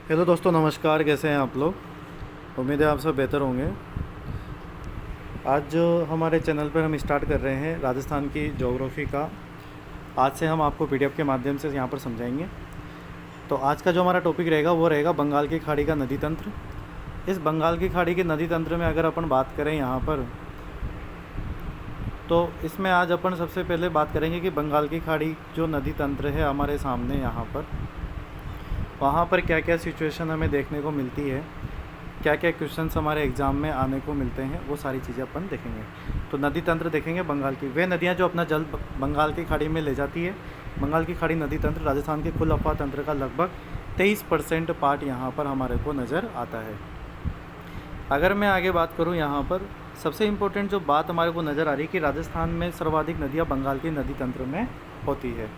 Hello दोस्तों, नमस्कार। कैसे हैं आप लोग? उम्मीद है आप सब बेहतर होंगे। आज जो हमारे चैनल पर हम स्टार्ट कर रहे हैं राजस्थान की ज्योग्राफी का, आज से हम आपको पीडीएफ के माध्यम से यहाँ पर समझाएंगे। तो आज का जो हमारा टॉपिक रहेगा वो रहेगा बंगाल की खाड़ी का नदी तंत्र। इस बंगाल की खाड़ी के नदी तंत्र में अगर अपन बात करें यहाँ पर, तो इसमें आज अपन सबसे पहले बात करेंगे कि बंगाल की खाड़ी जो नदी तंत्र है हमारे सामने यहाँ पर, वहाँ पर क्या क्या सिचुएशन हमें देखने को मिलती है, क्या क्या क्वेश्चंस हमारे एग्ज़ाम में आने को मिलते हैं, वो सारी चीज़ें अपन देखेंगे। तो नदी तंत्र देखेंगे बंगाल की, वे नदियाँ जो अपना जल बंगाल की खाड़ी में ले जाती है। बंगाल की खाड़ी नदी तंत्र राजस्थान के कुल अफवाह तंत्र का लगभग 23% पार्ट यहाँ पर हमारे को नज़र आता है। अगर मैं आगे बात करूँ यहाँ पर, सबसे इम्पोर्टेंट जो बात हमारे को नज़र आ रही है कि राजस्थान में सर्वाधिक नदियाँ बंगाल की नदी तंत्र में होती है।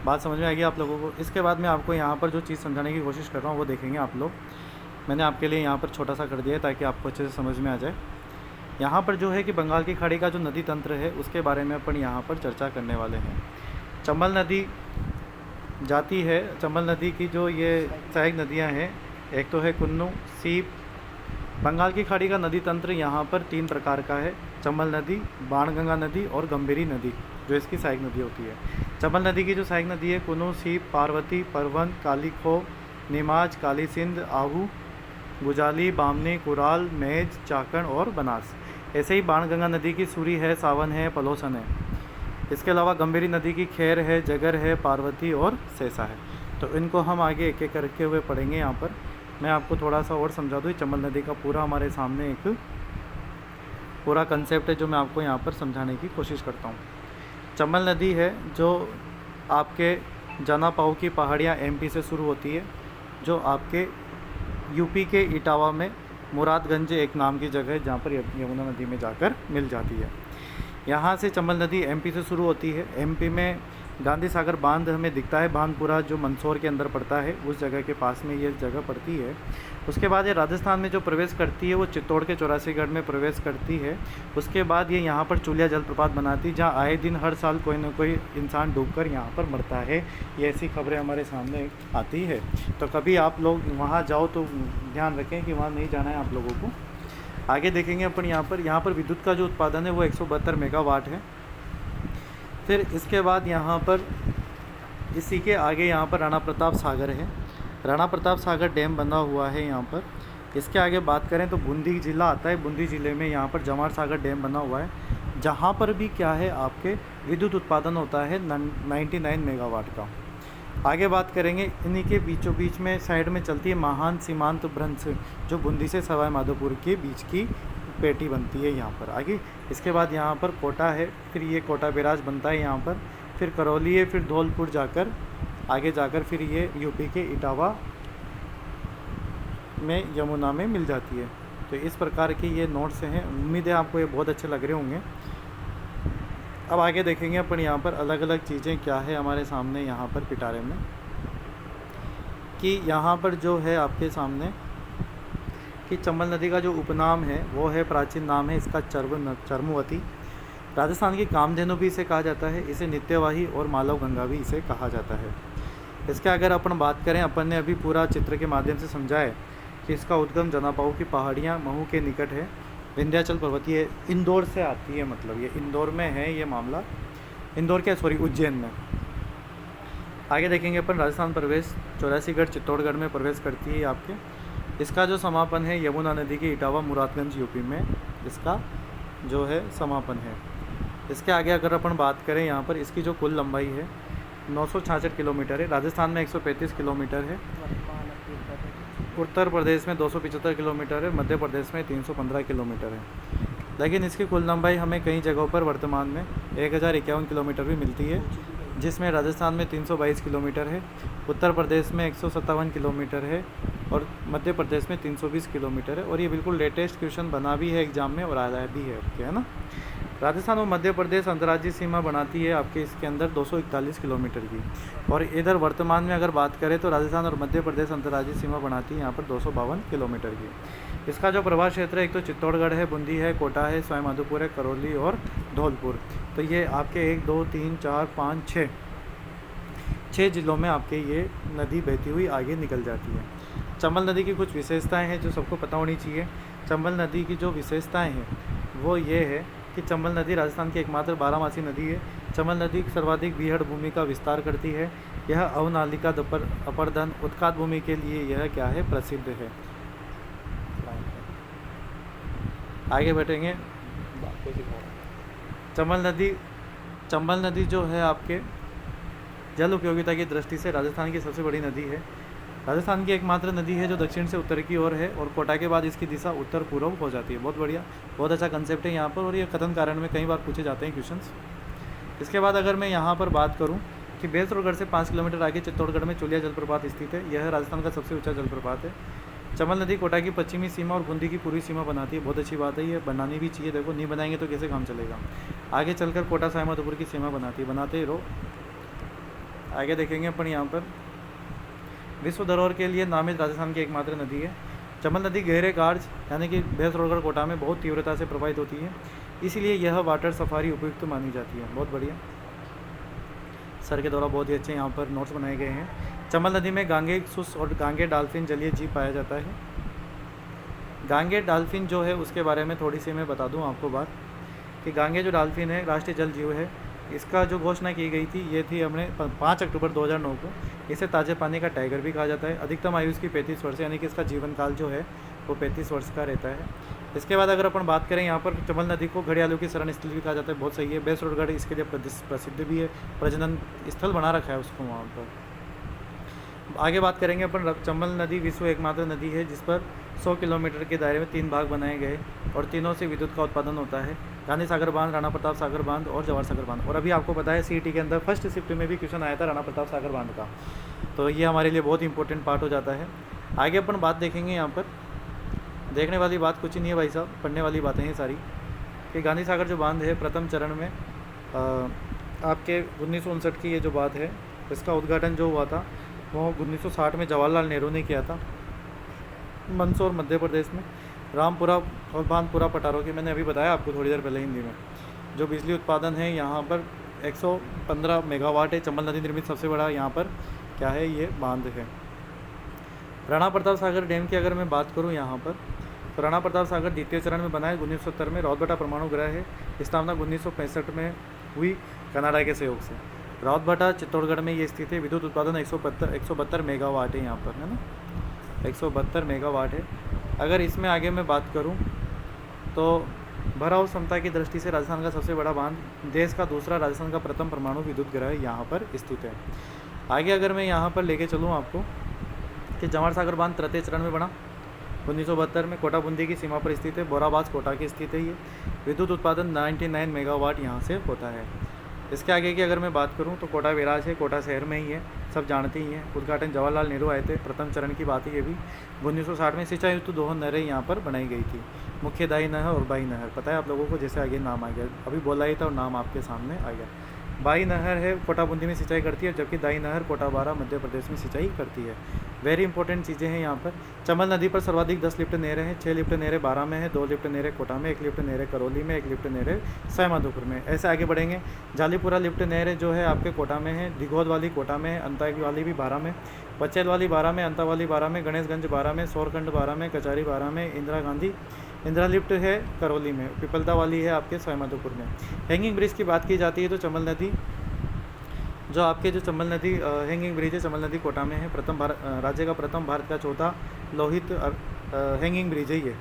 बात समझ में आएगी आप लोगों को। इसके बाद मैं आपको यहाँ पर जो चीज़ समझाने की कोशिश कर रहा हूँ वो देखेंगे आप लोग। मैंने आपके लिए यहाँ पर छोटा सा कर दिया है ताकि आपको अच्छे से समझ में आ जाए। यहाँ पर जो है कि बंगाल की खाड़ी का जो नदी तंत्र है उसके बारे में अपन यहाँ पर चर्चा करने वाले हैं। चंबल नदी जाती है। चंबल नदी की जो ये सहायक नदियाँ हैं, एक तो है कुन्नू, सीप। बंगाल की खाड़ी का नदी तंत्र यहाँ पर 3 प्रकार का है: चंबल नदी, बाणगंगा नदी और गंभीरी नदी, जो इसकी सहायक नदी होती है। चंबल नदी की जो सहायक नदी है कुन्नू, सीप, पार्वती, परवन, काली खो, नीमाज, काली सिंध, आहू, गुजाली, बामनी, कुराल, मेज, चाकण और बनास। ऐसे ही बाणगंगा नदी की सूरी है, सावन है, पलोसन है। इसके अलावा गंभीरी नदी की खैर है, जगर है, पार्वती और सेसा है। तो इनको हम आगे एक एक करके हुए पढ़ेंगे। यहाँ पर मैं आपको थोड़ा सा और समझा दूँ। चंबल नदी का पूरा हमारे सामने एक पूरा कंसेप्ट है जो मैं आपको यहाँ पर समझाने की कोशिश करता हूँ। चंबल नदी है जो आपके जनापाऊ की पहाड़ियाँ एमपी से शुरू होती है, जो आपके यूपी के इटावा में मुरादगंज एक नाम की जगह है जहाँ पर यमुना नदी में जाकर मिल जाती है। यहाँ से चंबल नदी एमपी से शुरू होती है। एमपी में गांधी सागर बांध हमें दिखता है, बांधपुरा जो मंदसौर के अंदर पड़ता है, उस जगह के पास में ये जगह पड़ती है। उसके बाद ये राजस्थान में जो प्रवेश करती है वो चित्तौड़ के 84गढ़ में प्रवेश करती है। उसके बाद ये यहाँ पर चुलिया जलप्रपात बनाती है, जहाँ आए दिन हर साल कोई ना कोई इंसान डूबकर यहाँ पर मरता है। ये ऐसी खबरें हमारे सामने आती है। तो कभी आप लोग वहाँ जाओ तो ध्यान रखें कि वहाँ नहीं जाना है आप लोगों को। आगे देखेंगे अपन यहाँ पर विद्युत का जो उत्पादन है वो 172 मेगावाट है। फिर इसके बाद यहाँ पर इसी के आगे यहाँ पर राणा प्रताप सागर है। राणा प्रताप सागर डैम बना हुआ है यहाँ पर। इसके आगे बात करें तो बूंदी ज़िला आता है। बूंदी ज़िले में यहाँ पर जमार सागर डैम बना हुआ है, जहाँ पर भी क्या है आपके विद्युत उत्पादन होता है 99 मेगावाट का। आगे बात करेंगे इन्हीं के बीचों बीच में साइड में चलती है महान सीमांत भ्रंश, जो बूंदी से सवाई माधोपुर के बीच की पेटी बनती है यहाँ पर। आगे इसके बाद यहाँ पर कोटा है, फिर ये कोटा बैराज बनता है यहाँ पर, फिर करौली है, फिर धौलपुर जाकर आगे जाकर फिर ये यूपी के इटावा में यमुना में मिल जाती है। तो इस प्रकार के ये नोट्स हैं। उम्मीद है आपको ये बहुत अच्छे लग रहे होंगे। अब आगे देखेंगे अपन यहाँ पर अलग अलग चीज़ें क्या है हमारे सामने यहाँ पर पिटारे में, कि यहाँ पर जो है आपके सामने कि चंबल नदी का जो उपनाम है वो है, प्राचीन नाम है इसका चर्मवती। राजस्थान की कामधेनु भी इसे कहा जाता है। इसे नित्यवाही और मालव गंगा भी इसे कहा जाता है। इसके अगर अपन बात करें, अपन ने अभी पूरा चित्र के माध्यम से समझा है कि इसका उद्गम जनापाऊ की पहाड़ियाँ महू के निकट है, विंध्याचल पर्वतीय इंदौर से आती है। मतलब ये इंदौर में है ये मामला, इंदौर क्या सॉरी उज्जैन में। आगे देखेंगे अपन राजस्थान प्रवेश 84गढ़ चित्तौड़गढ़ में प्रवेश करती है आपके। इसका जो समापन है यमुना नदी के इटावा मुरादगंज यूपी में इसका जो है समापन है। इसके आगे अगर अपन बात करें यहाँ पर, इसकी जो कुल लंबाई है 966 किलोमीटर है। राजस्थान में 135 किलोमीटर है, उत्तर प्रदेश में 275 किलोमीटर है, मध्य प्रदेश में 315 किलोमीटर है। लेकिन इसकी कुल लंबाई हमें कई जगहों पर वर्तमान में 1051 किलोमीटर भी मिलती है, जिसमें राजस्थान में 322 किलोमीटर है, उत्तर प्रदेश में 157 किलोमीटर है और मध्य प्रदेश में 320 किलोमीटर है। और ये बिल्कुल लेटेस्ट क्वेश्चन बना भी है एग्जाम में और आया भी है आपके, है ना। राजस्थान और मध्य प्रदेश अंतर्राज्यीय सीमा बनाती है आपके इसके अंदर 241 किलोमीटर की। और इधर वर्तमान में अगर बात करें तो राजस्थान और मध्य प्रदेश अंतर्राज्यीय सीमा बनाती है यहाँ पर 252 किलोमीटर की। इसका जो प्रभाव क्षेत्र है, एक तो चित्तौड़गढ़ है, बूंदी है, कोटा है, सवाई माधोपुर है, करौली और धौलपुर। तो ये आपके 1 2 3 4 5 6 ज़िलों में आपके ये नदी बहती हुई आगे निकल जाती है। चंबल नदी की कुछ विशेषताएं हैं जो सबको पता होनी चाहिए। चंबल नदी की जो विशेषताएं हैं वो ये है कि चंबल नदी राजस्थान की एकमात्र बारहमासी नदी है। चंबल नदी सर्वाधिक बीहड़ भूमि का विस्तार करती है। यह अवनालिका अपर्दन उत्खात भूमि के लिए यह क्या है, प्रसिद्ध है। आगे बैठेंगे। चंबल नदी जो है आपके जल उपयोगिता की दृष्टि से राजस्थान की सबसे बड़ी नदी है। राजस्थान की एकमात्र नदी है जो दक्षिण से उत्तर की ओर है और कोटा के बाद इसकी दिशा उत्तर पूर्व हो जाती है। बहुत बढ़िया, बहुत अच्छा कंसेप्ट है यहाँ पर, और ये कथन कारण में कई बार पूछे जाते हैं क्वेश्चंस। इसके बाद अगर मैं यहाँ पर बात करूँ कि बेसरोगढ़ से 5 किलोमीटर आगे चित्तौड़गढ़ में चुलिया जलप्रपात स्थित है। यह राजस्थान का सबसे ऊंचा जलप्रपात है। चंबल नदी कोटा की पश्चिमी सीमा और बूंदी की पूर्वी सीमा बनाती है। बहुत अच्छी बात है, ये बनानी भी चाहिए। देखो नहीं बनाएंगे तो कैसे काम चलेगा। आगे चलकर कोटा सवाईमाधोपुर की सीमा बनाती है, बनाते ही रहो। आगे देखेंगे अपन यहाँ पर विश्व धरोहर के लिए नामित राजस्थान की एकमात्र नदी है। चंबल नदी गहरे कार्ज यानी कि बेसरोगढ़ कोटा में बहुत तीव्रता से प्रवाहित होती है, इसलिए यह वाटर सफारी उपयुक्त मानी जाती है। बहुत बढ़िया, सर के द्वारा बहुत ही अच्छे यहाँ पर नोट्स बनाए गए हैं। चंबल नदी में गांगे सुस और गांगे डॉल्फिन जलीय जीव पाया जाता है। गांगे डॉल्फिन जो है उसके बारे में थोड़ी सी मैं बता दूं आपको बात कि गांगे जो डॉल्फिन है राष्ट्रीय जल जीव है। इसका जो घोषणा की गई थी ये थी हमने 5 अक्टूबर 2009 को। इसे ताजे पानी का टाइगर भी कहा जाता है। अधिकतम आयु इसकी 35 वर्ष यानी कि इसका जीवन काल जो है वो 35 वर्ष का रहता है। इसके बाद अगर अपन बात करें यहाँ पर चंबल नदी को घड़ियालों की शरण स्थल भी कहा जाता है। बहुत सही है। बेसरोगढ़ इसके लिए प्रसिद्ध भी है, प्रजनन स्थल बना रखा है उसको वहाँ पर। आगे बात करेंगे अपन चंबल नदी विश्व एकमात्र नदी है जिस पर 100 किलोमीटर के दायरे में 3 भाग बनाए गए और तीनों से विद्युत का उत्पादन होता है। गांधी सागर बांध, राणा प्रताप सागर बांध और जवाहर सागर बांध। और अभी आपको पता है सीईटी के अंदर फर्स्ट शिफ्ट में भी क्वेश्चन आया था राणा प्रताप सागर बांध का, तो ये हमारे लिए बहुत इंपॉर्टेंट पार्ट हो जाता है। आगे अपन बात देखेंगे यहाँ पर, देखने वाली बात कुछ ही नहीं है भाई साहब, पढ़ने वाली बातें हैं सारी। कि गांधी सागर जो बांध है प्रथम चरण में आपके 1959 की ये जो बात है इसका उद्घाटन जो हुआ था वो 1960 में जवाहरलाल नेहरू ने किया था मंदसौर मध्य प्रदेश में। रामपुरा और बांधपुरा पटारों की मैंने अभी बताया आपको थोड़ी देर पहले हिंदी में। जो बिजली उत्पादन है यहाँ पर 115 मेगावाट है। चंबल नदी निर्मित सबसे बड़ा यहाँ पर क्या है, ये बांध है। राणा प्रताप सागर डैम की अगर मैं बात करूँ यहाँ पर, तो राणा प्रताप सागर द्वितीय चरण में बना है। 1970 में रावतभाटा परमाणु गृह है, स्थापना 1965 में हुई कनाडा के सहयोग से। रावतभाटा चित्तौड़गढ़ में ये स्थित है। विद्युत उत्पादन 172 मेगावाट है यहाँ पर, है ना, 172 मेगावाट है। अगर इसमें आगे मैं बात करूं तो भराव क्षमता की दृष्टि से राजस्थान का सबसे बड़ा बांध, देश का दूसरा, राजस्थान का प्रथम परमाणु विद्युत गृह यहाँ पर स्थित है। आगे अगर मैं यहाँ पर लेके चलूँ आपको कि जवाहर सागर बांध तृतीय चरण में बना 1972 में, कोटा बूंदी की सीमा पर स्थित है। बोराबास कोटा की स्थित है ये। विद्युत उत्पादन 99 मेगावाट यहाँ से होता है। इसके आगे की अगर मैं बात करूं तो कोटा बैराज है, कोटा शहर में ही है, सब जानते ही हैं। उद्घाटन जवाहरलाल नेहरू आए थे, प्रथम चरण की बात है ये भी। 1960 में सिंचाई हेतु 2 नहरें यहाँ पर बनाई गई थी, मुख्य दाई नहर और बाई नहर। पता है आप लोगों को, जैसे आगे नाम आ गया, अभी बोला ही था और नाम आपके सामने आ गया। बाई नहर है कोटा बूंदी में सिंचाई करती है, जबकि दाई नहर कोटा बारा मध्य प्रदेश में सिंचाई करती है। वेरी इंपॉर्टेंट चीज़ें हैं यहाँ पर। चंबल नदी पर सर्वाधिक 10 लिफ्ट नहरें हैं। 6 लिफ्ट नहरें बारा में है, 2 लिफ्ट नहरें कोटा में, 1 लिफ्ट नहरें करौली में, 1 लिफ्ट नहरें सवाईमाधोपुर में। ऐसे आगे बढ़ेंगे। जालीपुरा लिफ्ट नहरें जो है आपके कोटा में है, दिघोद वाली कोटा में है, अंता वाली भी बारा में, पचेल वाली बारा में, अंता वाली बारा में, गणेशगंज बारा में, सोरखंड बारा में, कचारी बारा में, इंदिरा लिफ्ट है करौली में, पिपलदा वाली है आपके सवाईमाधोपुर में। हैंगिंग ब्रिज की बात की जाती है तो चंबल नदी जो आपके जो चंबल नदी हैंगिंग ब्रिज है, चंबल नदी कोटा में है। राज्य का प्रथम, भारत का चौथा लोहित हैंगिंग ब्रिज है ये।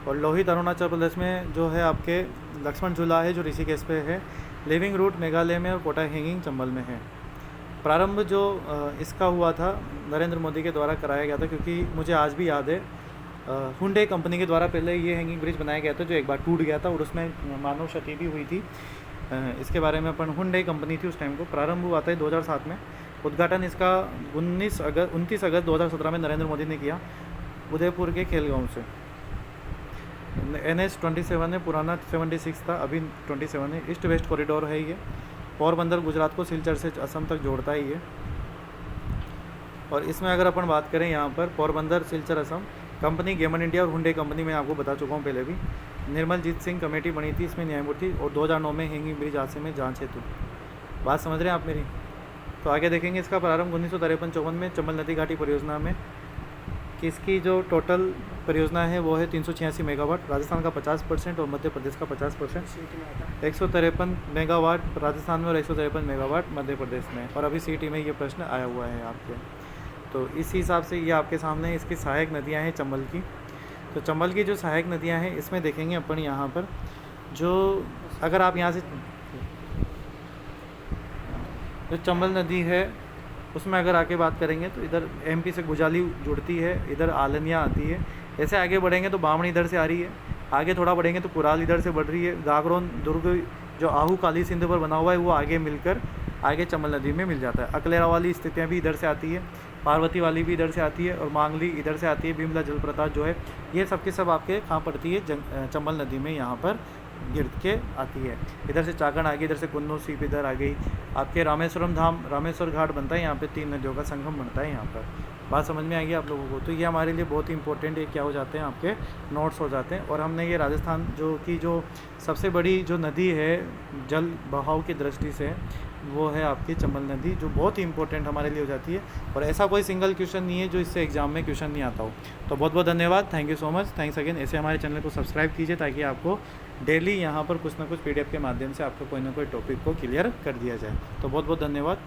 और लोहित अरुणाचल प्रदेश में जो है आपके लक्ष्मण झूला है जो ऋषिकेश पे है। लिविंग रूट मेघालय में और कोटा हैंगिंग चंबल में है। प्रारंभ जो इसका हुआ था नरेंद्र मोदी के द्वारा कराया गया था, क्योंकि मुझे आज भी याद है हुंडई कंपनी के द्वारा पहले ये हैंगिंग ब्रिज बनाया गया था जो एक बार टूट गया था और उसमें मानव क्षति भी हुई थी। इसके बारे में अपन हुंडई कंपनी थी उस टाइम को। प्रारंभ हुआ था 2007 में। उद्घाटन इसका 29 अगस्त 2017 में नरेंद्र मोदी ने किया उदयपुर के खेलगांव से। NH 27 है, पुराना 76 था, अभी 27 है। ईस्ट वेस्ट कॉरिडोर है ये। पोरबंदर गुजरात को सिलचर से असम तक जोड़ता है ये। और इसमें अगर अपन बात करें यहाँ पर Porbandar Silchar Assam company gammon India और हुंडई कंपनी में आपको बता चुका हूँ पहले भी। निर्मल जीत सिंह कमेटी बनी थी इसमें न्यायमूर्ति, और 2009 में हैंगिंग ब्रिज हादसे में जांच हेतु। बात समझ रहे हैं आप मेरी? तो आगे देखेंगे इसका प्रारंभ 1953-54 में चंबल नदी घाटी परियोजना में है। इसकी जो टोटल परियोजना है वो है 386 मेगावाट, राजस्थान का 50% और मध्य प्रदेश का 50%। सिटी में आता है। 153 मेगावाट राजस्थान में और 153 मेगावाट मध्य प्रदेश में, और अभी सिटी में ये प्रश्न आया हुआ है आपके। तो इस हिसाब से ये आपके सामने इसकी सहायक नदियाँ हैं चंबल की। तो चंबल की जो सहायक नदियाँ हैं इसमें देखेंगे अपन यहाँ पर, जो अगर आप यहाँ से जो चंबल नदी है उसमें अगर आके बात करेंगे तो इधर एमपी से गुजाली जुड़ती है, इधर आलनिया आती है। ऐसे आगे बढ़ेंगे तो बामणी इधर से आ रही है, आगे थोड़ा बढ़ेंगे तो कुराल इधर से बढ़ रही है। गागरोन दुर्ग जो आहू काली सिंध पर बना हुआ है वो आगे मिलकर आगे चंबल नदी में मिल जाता है। अकलेरा वाली स्थितियाँ भी इधर से आती है, पार्वती वाली भी इधर से आती है, और मांगली इधर से आती है। भीमला जलप्रपात जो है ये सब के सब आपके कहाँ पड़ती है, चंबल नदी में यहाँ पर गिर के आती है। इधर से चाकण आ गई, इधर से कुन्नू सीप इधर आ गई। आपके रामेश्वरम धाम, रामेश्वर घाट बनता है यहाँ पे, 3 नदियों का संगम बनता है यहाँ पर। बात समझ में आएगी आप लोगों को। तो ये हमारे लिए बहुत ही इंपॉर्टेंट ये क्या हो जाते हैं, आपके नोट्स हो जाते हैं। और हमने ये राजस्थान जो सबसे बड़ी जो नदी है जल बहाव की दृष्टि से वो है आपकी चंबल नदी, जो बहुत ही इंपॉर्टेंट हमारे लिए हो जाती है। और ऐसा कोई सिंगल क्वेश्चन नहीं है जो इससे एग्जाम में क्वेश्चन नहीं आता हो। तो बहुत बहुत धन्यवाद, thank you so much, thanks again. ऐसे हमारे चैनल को सब्सक्राइब कीजिए ताकि आपको डेली यहाँ पर कुछ ना कुछ PDF के माध्यम से आपको कोई ना कोई टॉपिक को क्लियर कर दिया जाए। तो बहुत बहुत धन्यवाद।